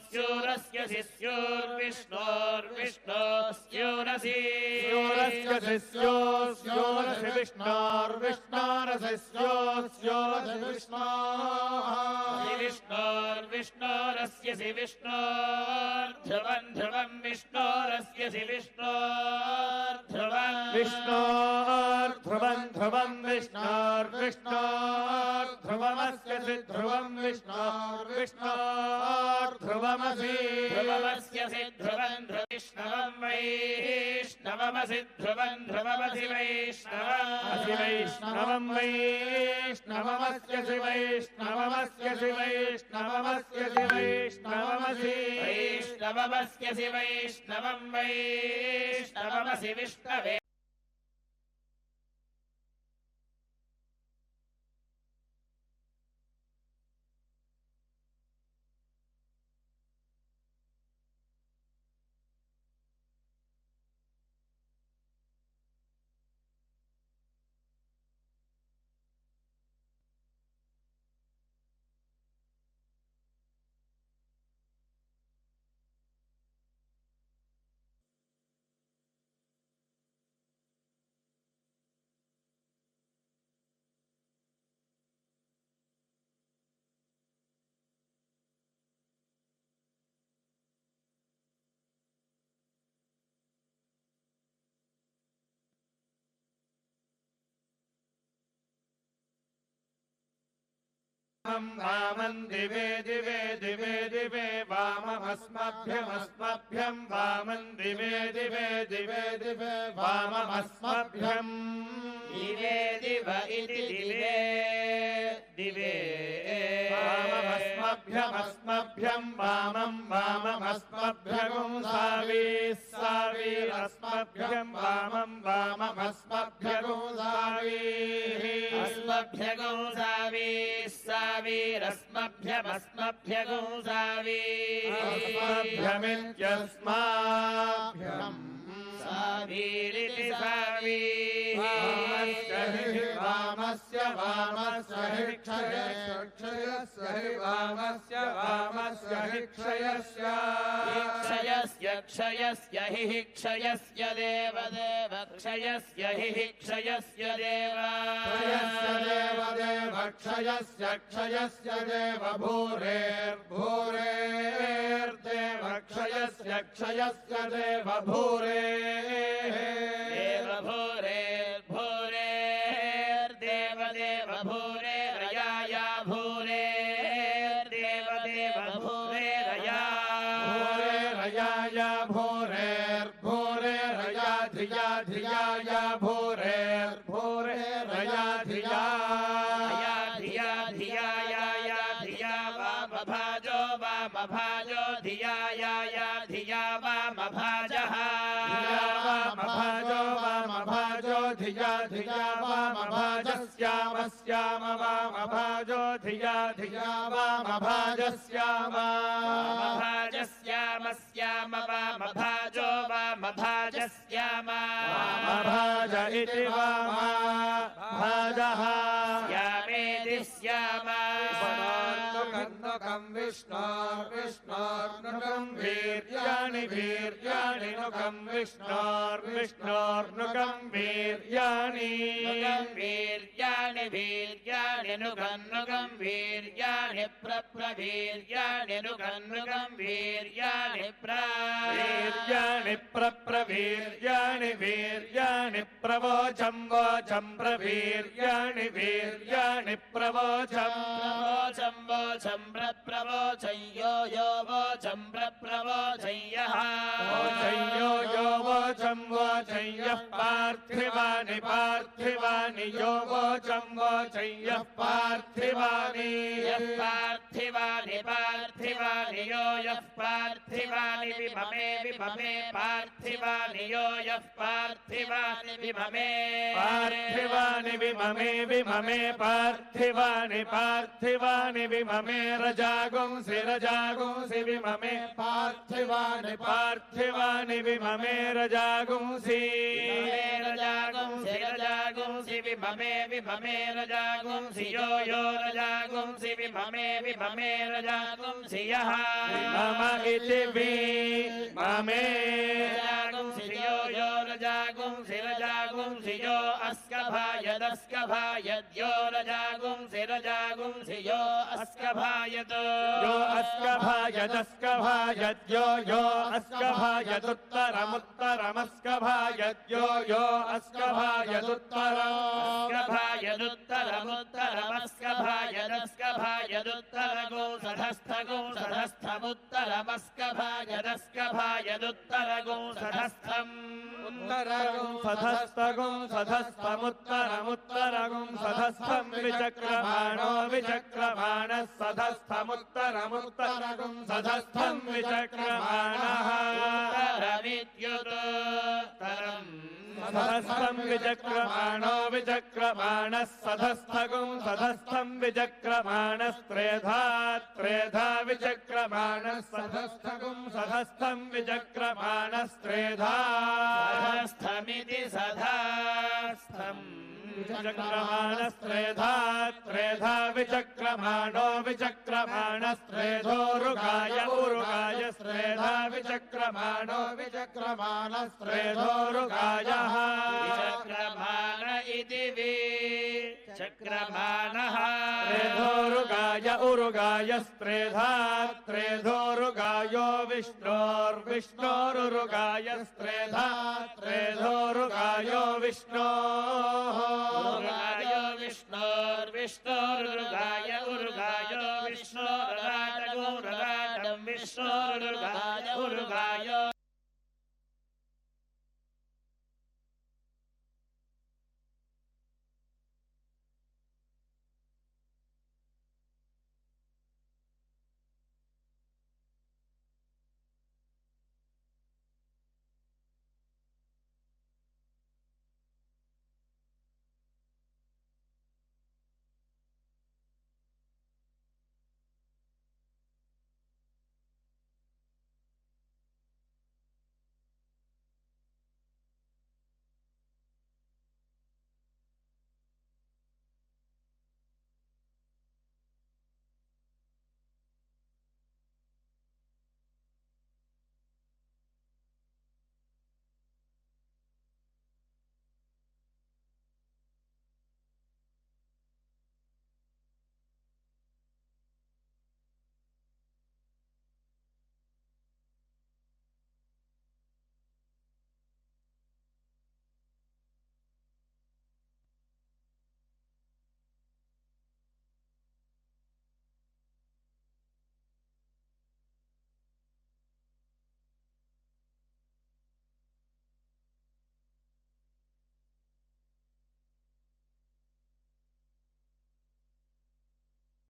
स्योरस्य स्योरसि स्योरसि विष्णोर्विष्णोरस्य विष्णोर्ध्रुवं ध्रुवं विष्णोरस्य विष्णोर्ध्रुवं ध्रुवं विष्णोर्ध्रुवमस्य ध्रुवं विष्णोर्ध्रुवमसि ध्रुवमस्य ध्रुवं विष्णवं वैष्णवमसि ध्रुवं ध्रुवमसि वैष्णवं वैष्णवमस्य वैष्णवमस्य वैष्णवं वैष्णवमसि विष्णवे वामं दिवे दिवे दिवे दिवे वाममस्मभ्यं वामं दिवे दिवे दिवे दिवे वाममस्मभ्यं दिवे दिव इति दिवे दिवे वाममस्मभ्यं वाममस्मभ्यं सावीरस्मभ्यं वाममस्मभ्यं अस्मभ्यगो सावीरस्मभ्यमस्मभ्यगो सावीरस्मभ्यमित्यस्माभ्यम् सावीरिति सावी वामस्य क्षयस्य हि क्षयस्य देवदेव क्षयस्य हि क्षयस्य क्षयस्य देव भूरेर्भूरेर्देव क्षयस्य देव भूरे देव भूरे रयाया भूरेर्देव भूरे रयाया भूरेर्भूरे रया धिया भूरेर्भूरे रया धिया वामभाजो धिया वामभाजः वामभाजो धिया वामभाजस्याम वामभाजो धिया वामभाजस्याम वामभाजो वामभाजस्याम वामभाज इति वामभाजः यामेति स्याम नुकं विष्णोर्नुकं वीर्याणि नुकं विष्णोर्नुकं वीर्याणि नुकं वीर्याणि प्रप्रवीर्याणि नुकं वीर्याणि वीर्याणि प्रवोचं प्रवीर्याणि वीर्याणि प्रवोचं प्रप्रवोचं यो वोचं प्रप्रवोचं यः यो वोचं यः पार्थिवानि यो वोचं यः पार्थिवानि पार्थिवानि यो यः पार्थिवानि विममे विममे पार्थिवानि यो यः पार्थिवानि विममे पार्थिवानि विममे विममे पार्थिवानि पार्थिवानि विममे रजागुंसि रजागुंसि विममे पार्थिवानि पार्थिवानि विममे रजागुंसि रजागुंसि रजागुंसि विममे विममे रजागुंसि यो रजागुंसि विममे विममे रजागुंसि यः मम इति विममे रजागुंसि यो रजागुंसि रजागुंसि यो अस्कभायदस्कभायद्यो रजागुंसि रजागुंसि यो अस्कभायत् यो अस्कभायदस्कभायद्यो यो अस्कभायदुत्तरमुत्तरमस्कभायद्यो यो अस्कभायदुत्तरमुत्तरमस्कभायदस्कभायदुत्तरगो सधस्थगो सधस्थमुत्तरमस्कभायदस्कभायदुत्तरगो सधस्थम् उत्तरगुं सधस्तगुं सधस्थमुत्तरमुत्तरगुं सधस्थं विचक्रमाणो विचक्रमाणः सधस्थमुत्तरमुत्तरगुं सधस्थं विचक्रमाणः सधस्थं विचक्रमाणो विचक्रमाणः सधस्थगुं सधस्थं विचक्रमाणस्त्रेधा त्रेधा विचक्रमाणः सधस्थगुं सधस्थं विचक्रमाणस्त्रेधा सधस्थमिति सधस्थम् विचक्रमाणस्त्रेधा त्रेधा विचक्रमाणो विचक्रमाणस्त्रेधोरुगाय उरुगायस्त्रेधा विचक्रमाणो विचक्रमाणस्त्रेधोरुगायः विचक्रमाण इति विचक्रमाणः त्रेधोरुगाय उरुगायस्त्रेधा त्रेधोरुगायो विष्णोर्विष्णोरुगायस्त्रेधा त्रेधोरुगायो विष्णोः उरुगायो विष्णोर्विष्णोरुगाय उरुगायो विष्णोर्गाटगो रगाटं विष्णोरुगाय उरुगायो